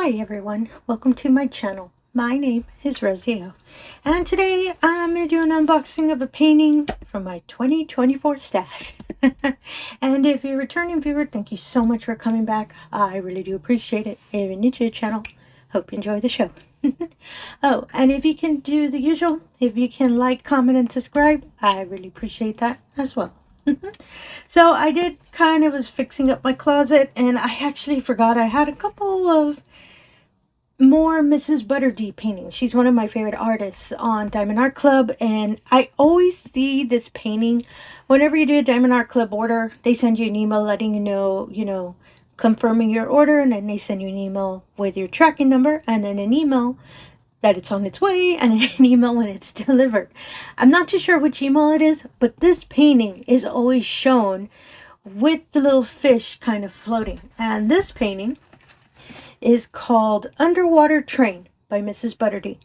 Hi everyone, welcome to my channel. My name is Rosy O, and today I'm going to do an unboxing of a painting from my 2024 stash. And if you're a returning viewer, thank you so much for coming back. I really do appreciate it. If you're new to the channel, hope you enjoy the show. Oh, and if you can do the usual, if you can like, comment, and subscribe, I really appreciate that as well. So I did was fixing up my closet, and I actually forgot I had a couple of more mrsbutterd paintings. She's one of my favorite artists on diamondartclub, and I always see this painting whenever you do a diamondartclub order. They send you an email letting you know, confirming your order, and then they send you an email with your tracking number, and then an email that it's on its way, and an email when it's delivered. I'm not too sure which email it is, but this painting is always shown with the little fish kind of floating. And this painting is called Underwater Train by mrsbutterd,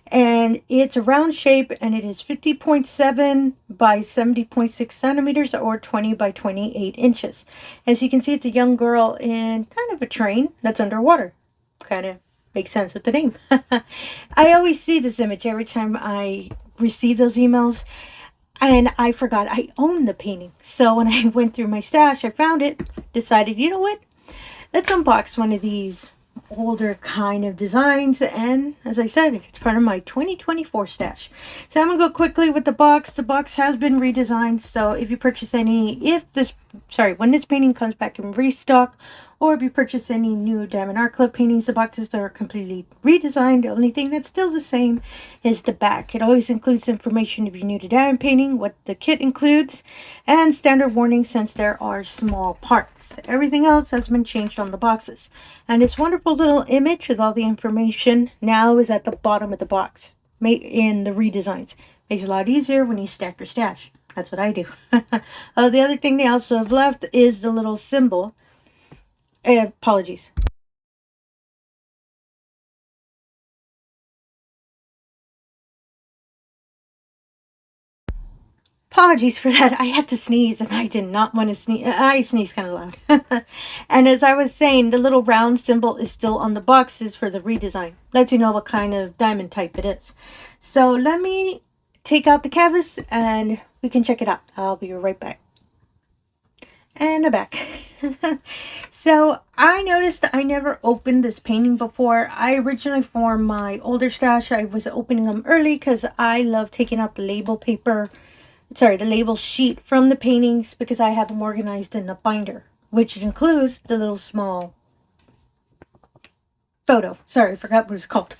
and it's a round shape, and it is 50.7 by 70.6 centimeters, or 20 by 28 inches. As you can see, it's a young girl in kind of a train that's underwater. Kind of makes sense with the name. I always see this image every time I receive those emails, and I forgot I own the painting. So when I went through my stash, I found it, decided, you know what, let's unbox one of these older kind of designs. And as I said, it's part of my 2024 stash. So I'm gonna go quickly with the box. The box has been redesigned, so if you purchase any, when this painting comes back in restock, or if you purchase any new diamondartclub paintings, the boxes are completely redesigned. The only thing that's still the same is the back. It always includes information if you're new to diamond painting, what the kit includes, and standard warnings since there are small parts. Everything else has been changed on the boxes. And this wonderful little image with all the information now is at the bottom of the box in the redesigns. Makes it a lot easier when you stack your stash. That's what I do. The other thing they also have left is the little symbol. Apologies. Apologies for that. I had to sneeze, and I did not want to sneeze. I sneeze kind of loud. And as I was saying, the little round symbol is still on the boxes for the redesign. Lets you know what kind of diamond type it is. So let me take out the canvas and we can check it out. I'll be right back. And I'm back. So I noticed that I never opened this painting before. I originally, for my older stash, I was opening them early because I love taking out the label paper, the label sheet from the paintings, because I have them organized in a binder, which includes the little small photo. Sorry, I forgot what it's called.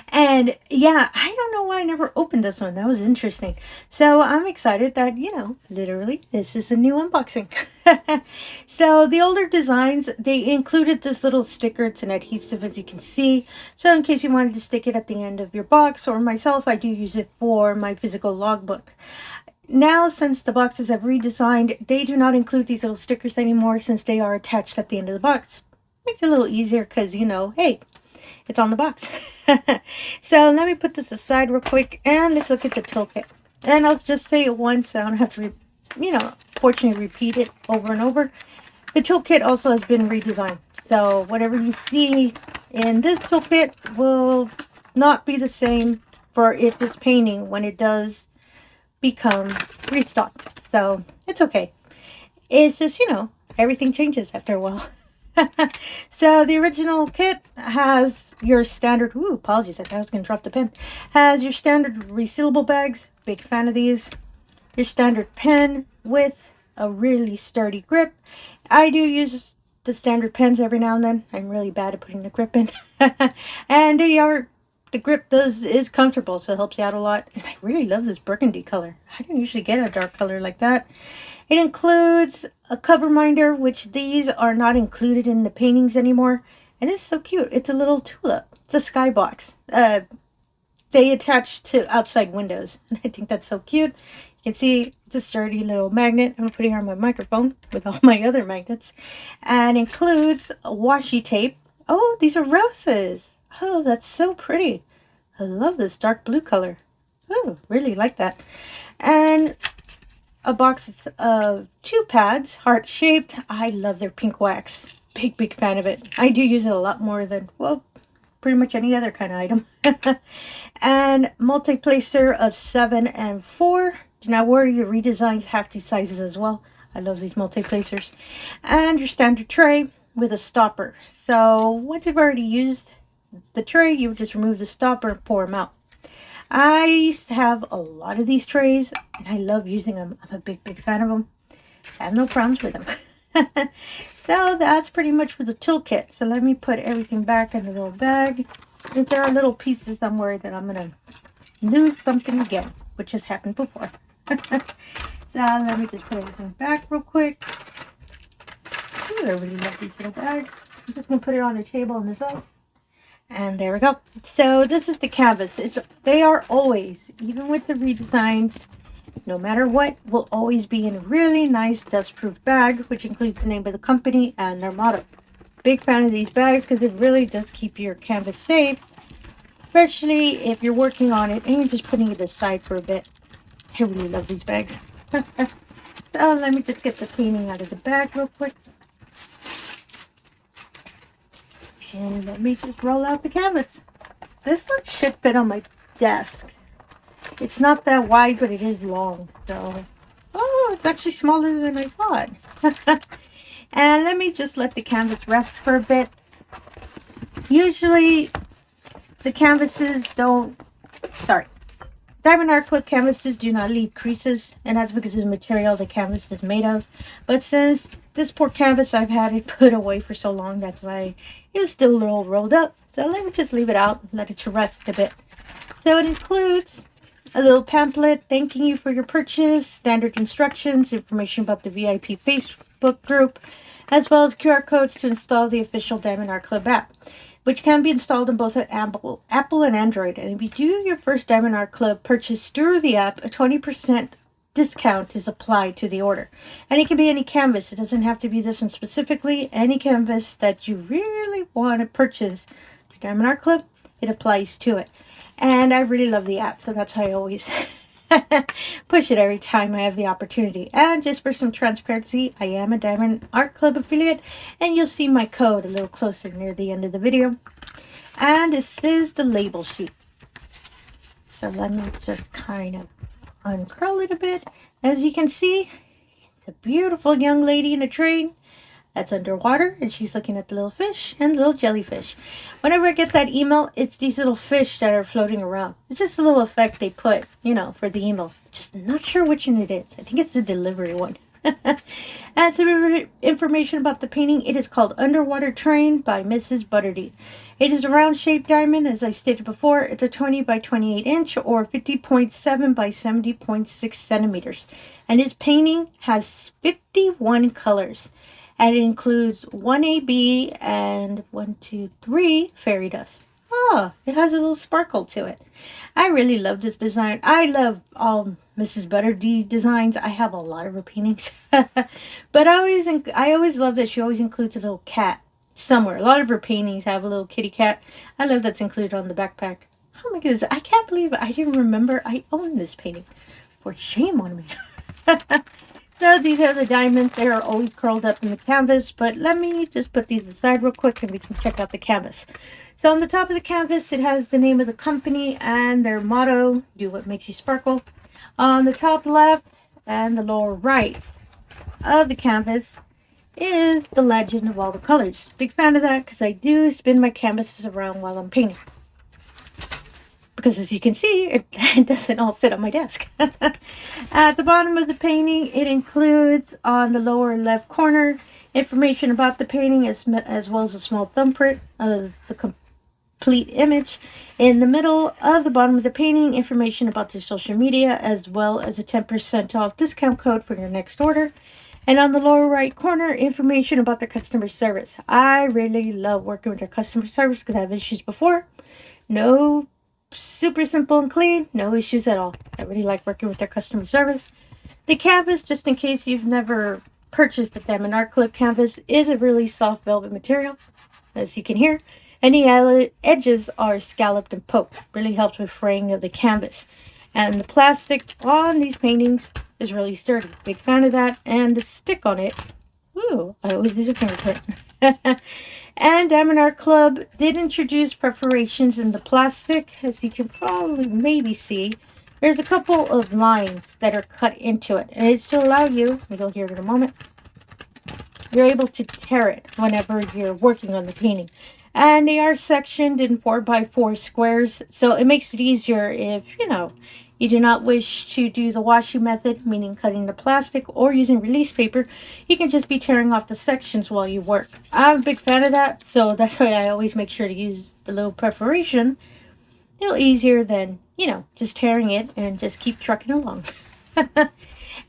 And yeah, I don't know why I never opened this one. That was interesting. So I'm excited that, literally this is a new unboxing. So the older designs, they included this little sticker. It's an adhesive, as you can see. So in case you wanted to stick it at the end of your box, or myself, I do use it for my physical logbook. Now, since the boxes have redesigned, they do not include these little stickers anymore, since they are attached at the end of the box. Makes it a little easier because, hey, it's on the box. So let me put this aside real quick, and let's look at the toolkit. And I'll just say it once. I don't have to, fortunately repeat it over and over. The toolkit also has been redesigned. So whatever you see in this toolkit will not be the same for this painting when it does become restocked. So it's okay. It's just, everything changes after a while. So the original kit has your standard, apologies, I thought I was going to drop the pen, has your standard resealable bags, big fan of these, your standard pen with a really sturdy grip. I do use the standard pens every now and then. I'm really bad at putting the grip in. And the grip is comfortable, so it helps you out a lot. And I really love this burgundy color. I don't usually get a dark color like that. It includes a cover minder, which these are not included in the paintings anymore. And it's so cute. It's a little tulip. It's a skybox. They attach to outside windows. And I think that's so cute. You can see it's a sturdy little magnet. I'm putting it on my microphone with all my other magnets. And includes a washi tape. Oh, these are roses. Oh, that's so pretty. I love this dark blue color. Oh, really like that. And a box of 2 pads, heart-shaped. I love their pink wax. big fan of it. I do use it a lot more than, well, pretty much any other kind of item. And multi-placer of 7 and 4. Do not worry, the redesigns have these sizes as well. I love these multi-placers. And your standard tray with a stopper. So once you've already used the tray, you would just remove the stopper and pour them out. I used to have a lot of these trays, and I love using them. I'm a big fan of them. I have no problems with them. So that's pretty much for the toolkit. So let me put everything back in the little bag. If there are little pieces somewhere that I'm going to lose something again, which has happened before. So let me just put everything back real quick. Ooh, I really love these little bags. I'm just going to put it on the table on this side. And there we go. So this is the canvas. They are always, even with the redesigns, no matter what, will always be in a really nice dust-proof bag, which includes the name of the company and their motto. Big fan of these bags because it really does keep your canvas safe, especially if you're working on it and you're just putting it aside for a bit. I really love these bags. So let me just get the painting out of the bag real quick. And let me just roll out the canvas. This one should fit on my desk. It's not that wide, but it is long. So, oh, it's actually smaller than I thought. And let me just let the canvas rest for a bit. Usually, the canvases don't, Diamond Art Club canvases do not leave creases, and that's because of the material the canvas is made of. But since this poor canvas I've had it put away for so long, that's why it was still a little rolled up. So let me just leave it out and let it rest a bit. So it includes a little pamphlet thanking you for your purchase, standard instructions, information about the VIP Facebook group, as well as QR codes to install the official Diamond Art Club app, which can be installed on both Apple and Android. And if you do your first Diamond Art Club purchase through the app, a 20% discount is applied to the order. And it can be any canvas. It doesn't have to be this one specifically. Any canvas that you really want to purchase through Diamond Art Club, it applies to it. And I really love the app, so that's how I always push it every time I have the opportunity. And just for some transparency, I am a Diamond Art Club affiliate, and you'll see my code a little closer near the end of the video. And this is the label sheet. So let me just kind of uncurl it a bit. As you can see, it's a beautiful young lady in a train that's underwater, and she's looking at the little fish and little jellyfish. Whenever I get that email, it's these little fish that are floating around. It's just a little effect they put, you know, for the email. Just not sure which one it is. I think it's the delivery one. And some information about the painting. It is called Underwater Train by mrsbutterd. It is a round shaped diamond, as I stated before. It's a 20 by 28 inch or 50.7 by 70.6 centimeters. And this painting has 51 colors. And it includes 1 AB and 1, 2, 3 fairy dust. Oh, it has a little sparkle to it. I really love this design. I love all mrsbutterd designs. I have a lot of her paintings. But I always love that she always includes a little cat somewhere. A lot of her paintings have a little kitty cat. I love that's included on the backpack. Oh my goodness, I can't believe I didn't remember I owned this painting. For shame on me. So these are the diamonds. They are always curled up in the canvas, but let me just put these aside real quick and we can check out the canvas. So on the top of the canvas, it has the name of the company and their motto, do what makes you sparkle. On the top left and the lower right of the canvas is the legend of all the colors. Big fan of that because I do spin my canvases around while I'm painting. Because as you can see, it doesn't all fit on my desk. At the bottom of the painting, it includes on the lower left corner information about the painting as well as a small thumbprint of the complete image. In the middle of the bottom of the painting, information about their social media as well as a 10% off discount code for your next order. And on the lower right corner, information about their customer service. I really love working with their customer service because I've issues before. No, super simple and clean, no issues at all. I really like working with their customer service. The canvas, just in case you've never purchased a Diamond Art Club canvas, is a really soft velvet material, as you can hear. And the edges are scalloped and poked. Really helps with fraying of the canvas. And the plastic on these paintings is really sturdy. Big fan of that. And the stick on it, Ooh, I always use a fingerprint. And diamondartclub did introduce perforations in the plastic. As you can probably maybe see, there's a couple of lines that are cut into it. And it's to allow you, you'll hear it in a moment, you're able to tear it whenever you're working on the painting. And they are sectioned in 4x4 squares, so it makes it easier if, you do not wish to do the washi method, meaning cutting the plastic or using release paper. You can just be tearing off the sections while you work. I'm a big fan of that, so that's why I always make sure to use the little perforation. A little easier than, just tearing it and just keep trucking along.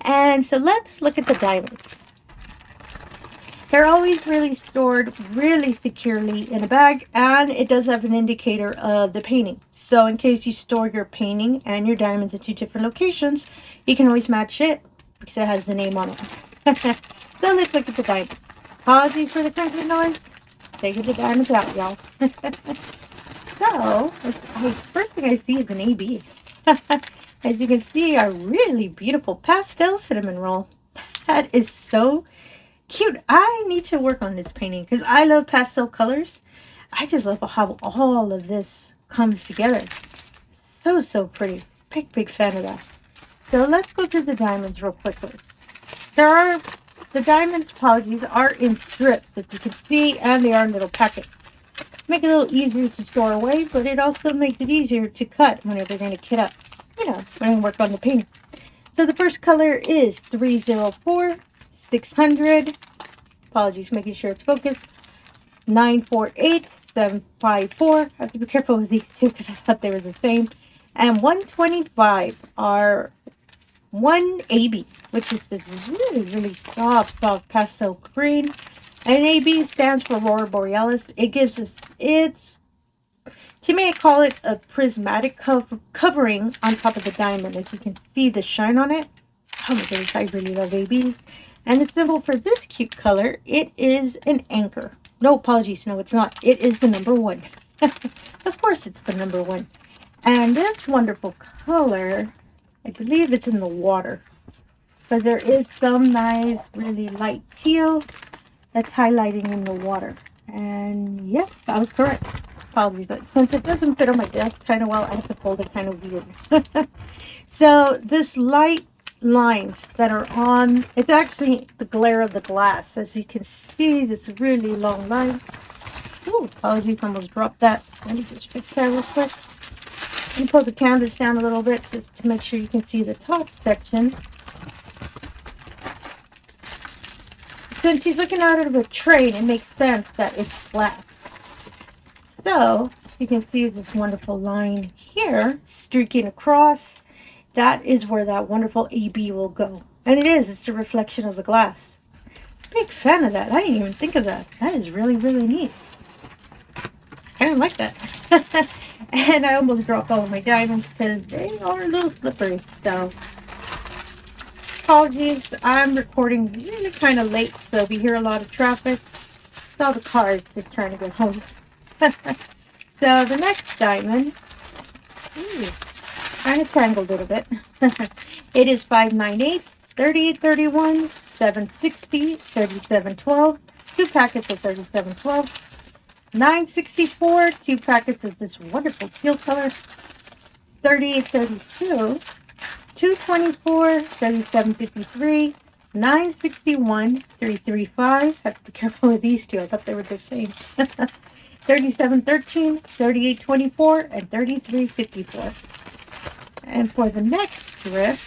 And so let's look at the diamonds. They're always really stored really securely in a bag, and it does have an indicator of the painting. So in case you store your painting and your diamonds at 2 different locations, you can always match it because it has the name on it. So let's look at the diamonds. Apologies for the crackling noise. Taking the diamonds out, y'all. So, first thing I see is an AB. As you can see, a really beautiful pastel cinnamon roll. That is so cute. I need to work on this painting because I love pastel colors. I just love how all of this comes together. So pretty. Big fan of that. So let's go through the diamonds real quickly. The diamonds, apologies, are in strips that you can see, and they are in little packets. Make it a little easier to store away, but it also makes it easier to cut whenever you're going to kit up, when you work on the painting. So the first color is 304. 600, apologies, making sure it's focused, 948, 754, I have to be careful with these two because I thought they were the same, and 125 are 1AB, which is this really soft pastel green, and AB stands for Aurora Borealis. It gives us, to me I call it a prismatic covering on top of the diamond. As you can see the shine on it. Oh my goodness, I really love ABs. And the symbol for this cute color, it is an anchor. No, apologies. No, it's not. It is the number 1. Of course, it's the number 1. And this wonderful color, I believe it's in the water. So there is some nice, really light teal that's highlighting in the water. And yes, I was correct. Apologies. But since it doesn't fit on my desk kind of well, I have to fold it kind of weird. So this light lines that are on, it's actually the glare of the glass. As you can see, this really long line. Ooh, apologies, almost dropped that. Let me just fix that real quick. Let me pull the canvas down a little bit just to make sure you can see the top section. Since she's looking out of a tray, it makes sense that it's flat. So you can see this wonderful line here streaking across. That is where that wonderful AB will go. And it's the reflection of the glass. Big fan of that. I didn't even think of that. That is really neat. I don't like that. And I almost dropped all of my diamonds because they are a little slippery. So, apologies. I'm recording really kind of late. So if you hear a lot of traffic, it's all the cars just trying to get home. So the next diamond. Ooh, kind of tangled it a bit. It is 598, 3831, 760, 3712, 2 packets of 3712, 964, 2 packets of this wonderful teal color, 3832, 224, 3753, 961, 335. Have to be careful with these two. I thought they were the same. 3713, 3824, and 3354. And for the next strip,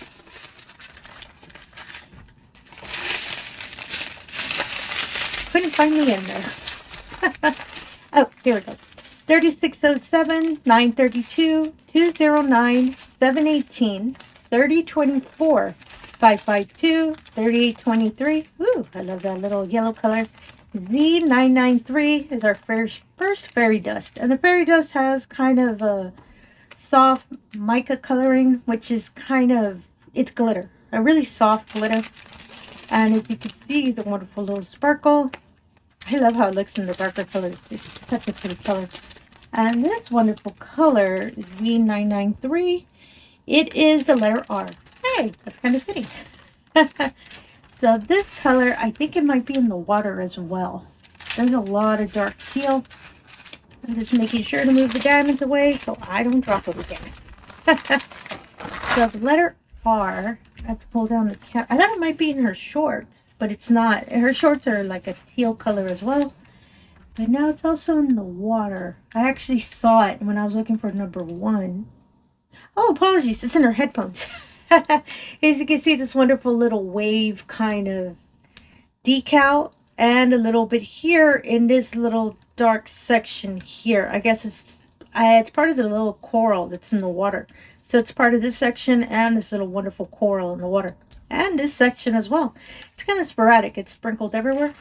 couldn't find me in there. Oh, here we go. 3607, 932, 209, 718, 3024, 552, 3823. Ooh, I love that little yellow color. Z993 is our first fairy dust. And the fairy dust has kind of a soft mica coloring, which is it's glitter. A really soft glitter. And as you can see, the wonderful little sparkle. I love how it looks in the darker colors. It's such a pretty color. And this wonderful color is Z993. It is the letter R. Hey, that's kind of fitting. So this color, I think it might be in the water as well. There's a lot of dark teal. I'm just making sure to move the diamonds away so I don't drop them again. So the letter R, I have to pull down the cap. I thought it might be in her shorts, but it's not. Her shorts are like a teal color as well. But now it's also in the water. I actually saw it when I was looking for number 1. Oh, apologies. It's in her headphones. As you can see, this wonderful little wave kind of decal. And a little bit here in this little dark section here. I guess it's part of the little coral that's in the water. So it's part of this section and this little wonderful coral in the water. And this section as well. It's kind of sporadic. It's sprinkled everywhere.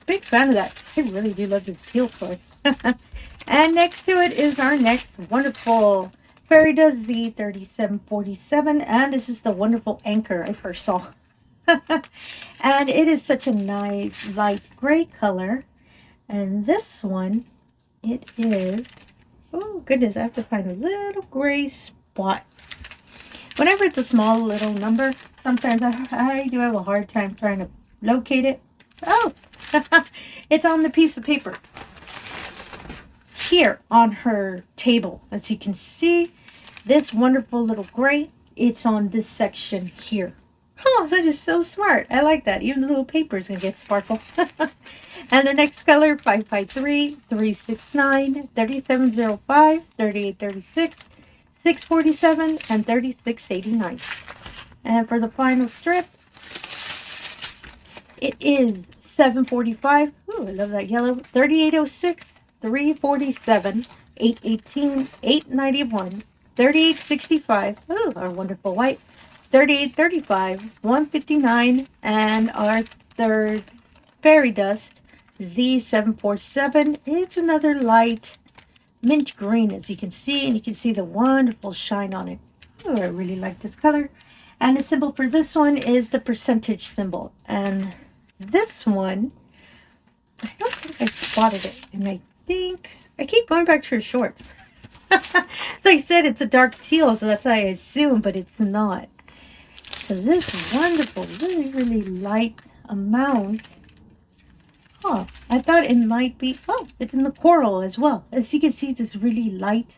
Big fan of that. I really do love this teal color. And next to it is our next wonderful Fairy Does Z3747. And this is the wonderful anchor I first saw. And it is such a nice light gray color. And this one, it is, oh goodness, I have to find a little gray spot. Whenever it's a small little number, sometimes I do have a hard time trying to locate it. Oh, it's on the piece of paper here on her table. As you can see, this wonderful little gray, it's on this section here. Oh, that is so smart. I like that. Even the little papers can get sparkle. And the next color, 553, 369, 3705, 3836, 647, and 3689. And for the final strip, it is 745. Ooh, I love that yellow. 3806, 347, 818, 891, 3865. Ooh, our wonderful white. 3835, 159, and our third fairy dust, Z747. It's another light mint green, as you can see, and you can see the wonderful shine on it. Oh, I really like this color. And the symbol for this one is the percentage symbol. And this one, I don't think I spotted it, and I think I keep going back to her shorts. As I said, it's a dark teal, so that's why I assume, but it's not. So this wonderful, really, really light amount. Oh, I thought it might be, oh, it's in the coral as well. As you can see, this really light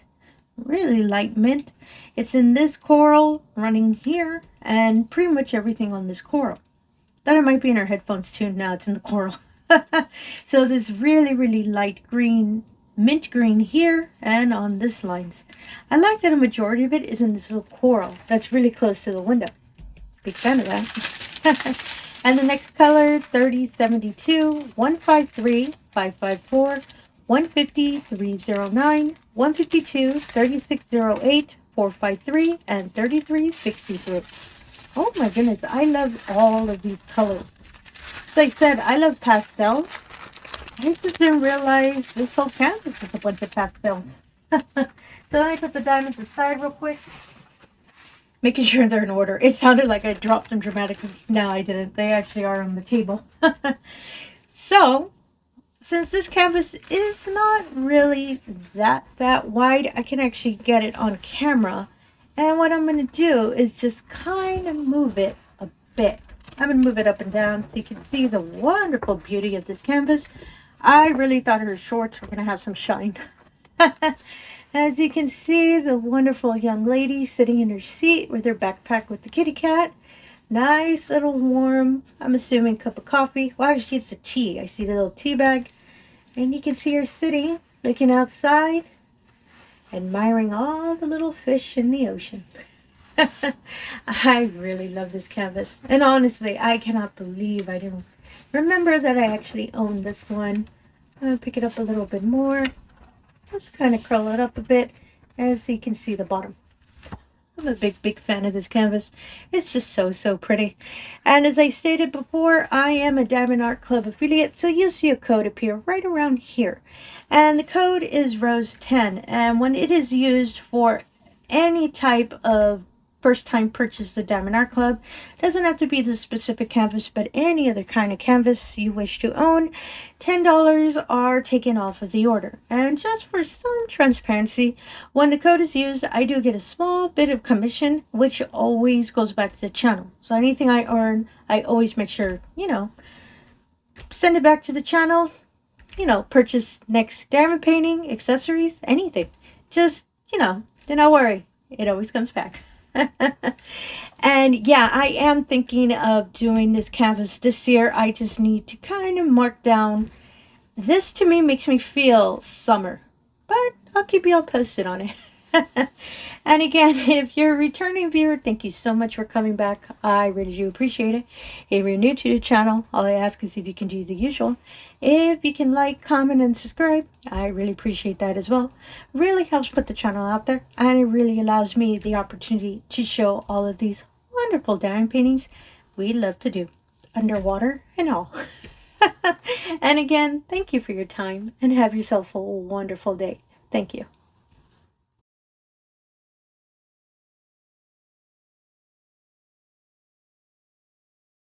mint. It's in this coral running here and pretty much everything on this coral. Thought it might be in our headphones too. Now it's in the coral. So this really, really light green, mint green here and on this lines. I like that a majority of it is in this little coral that's really close to the window. Big fan of that. And the next color, 3072, 153, 554, 150, 309, 152, 3608, 453, and 3363. Oh my goodness, I love all of these colors. Like I said, I love pastels. I just didn't realize this whole canvas is a bunch of pastels. So let me put the diamonds aside real quick. Making sure they're in order. It sounded like I dropped them dramatically. No, I didn't. They actually are on the table. So, since this canvas is not really that wide, I can actually get it on camera. And what I'm going to do is just kind of move it a bit. I'm going to move it up and down so you can see the wonderful beauty of this canvas. I really thought her shorts were going to have some shine. As you can see, the wonderful young lady sitting in her seat with her backpack with the kitty cat. Nice little warm, I'm assuming, cup of coffee. Well, actually, it's a tea. I see the little tea bag. And you can see her sitting, looking outside, admiring all the little fish in the ocean. I really love this canvas. And honestly, I cannot believe I didn't remember that I actually owned this one. I'm going to pick it up a little bit more. Just kind of curl it up a bit as you can see the bottom. I'm a big fan of this canvas. It's just so pretty. And as I stated before, I am a Diamond Art Club affiliate, so you'll see a code appear right around here. And the code is Rose10. And when it is used for any type of first time purchase the Diamond Art Club, doesn't have to be the specific canvas, but any other kind of canvas you wish to own, $10 are taken off of the order. And just for some transparency, when the code is used, I do get a small bit of commission, which always goes back to the channel. So anything I earn, I always make sure, send it back to the channel, purchase next diamond painting, accessories, anything. Just, do not worry. It always comes back. And yeah, I am thinking of doing this canvas this year. I just need to kind of mark down. This to me makes me feel summer, but I'll keep you all posted on it. And again, if you're a returning viewer, thank you so much for coming back. I really do appreciate it. If you're new to the channel, all I ask is if you can do the usual. If you can like, comment, and subscribe, I really appreciate that as well. Really helps put the channel out there, and it really allows me the opportunity to show all of these wonderful diamond paintings we love to do, underwater and all. And again, thank you for your time, and have yourself a wonderful day. Thank you.